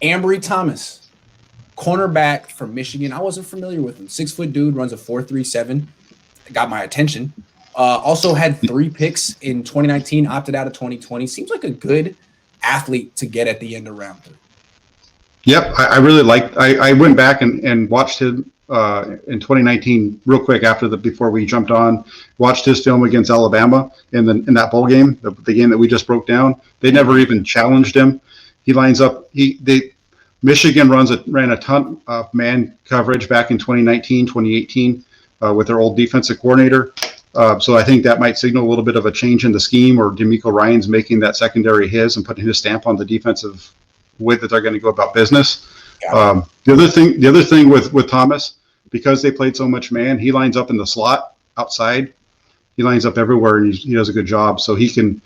Ambry Thomas, cornerback from Michigan. I wasn't familiar with him. 6-foot dude, runs a 4.37. Got my attention. Also had 3 picks in 2019, opted out of 2020. Seems like a good athlete to get at the end of round 3. Yep, I really liked. I went back and watched him in 2019 real quick before we jumped on. Watched his film against Alabama in that bowl game, the game that we just broke down. They never even challenged him. He lines up. Michigan ran a ton of man coverage back in 2019, 2018 with their old defensive coordinator. So I think that might signal a little bit of a change in the scheme, or D'Amico Ryan's making that secondary his and putting his stamp on the defensive way that they're going to go about business. The other thing with Thomas, because they played so much man, he lines up in the slot outside. He lines up everywhere, and he does a good job. So he can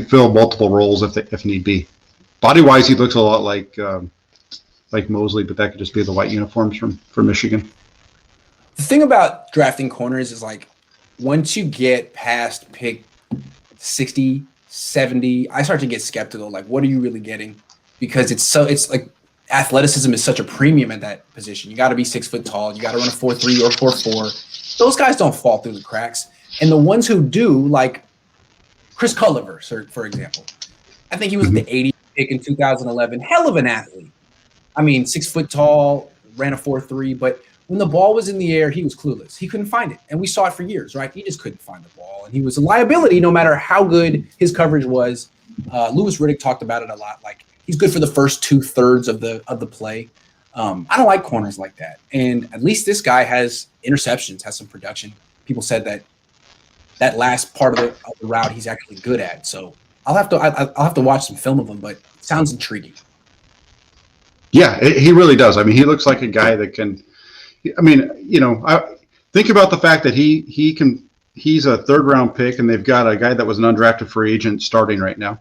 fill multiple roles if need be. Body wise, he looks a lot like Mosley, but that could just be the white uniforms from Michigan. The thing about drafting corners is, like, once you get past pick 60, 70, I start to get skeptical. Like, what are you really getting? Because it's like athleticism is such a premium at that position. You got to be 6 foot tall. You got to run a 4.3 or 4.4. Those guys don't fall through the cracks. And the ones who do, like Chris Culliver, for example, I think he was the 80th pick in 2011. Hell of an athlete. I mean, 6 foot tall, ran a 4.3, but when the ball was in the air, he was clueless. He couldn't find it. And we saw it for years, right? He just couldn't find the ball. And he was a liability no matter how good his coverage was. Louis Riddick talked about it a lot. Like, he's good for the first 2/3 of the play. I don't like corners like that. And at least this guy has interceptions, has some production. People said that last part of the route he's actually good at. So I'll have to watch some film of him, but it sounds intriguing. Yeah, he really does. I mean, he looks like a guy that can. I mean, think about the fact that he's a 3rd round pick, and they've got a guy that was an undrafted free agent starting right now.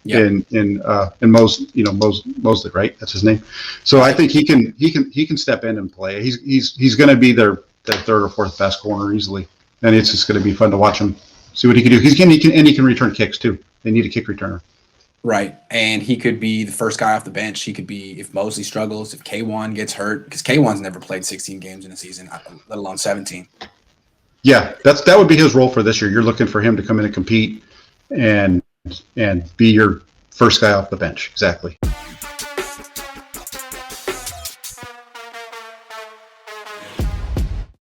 Yep. in Mosley, right? That's his name. So I think he can step in and play. He's going to be their 3rd or 4th best corner easily, and it's just going to be fun to watch him, see what he can do. He can return kicks too. They need a kick returner. Right, and he could be the first guy off the bench. He could be, if Mosley struggles, if K1 gets hurt, because K1's never played 16 games in a season, let alone 17. Yeah, that would be his role for this year. You're looking for him to come in and compete and be your first guy off the bench. Exactly.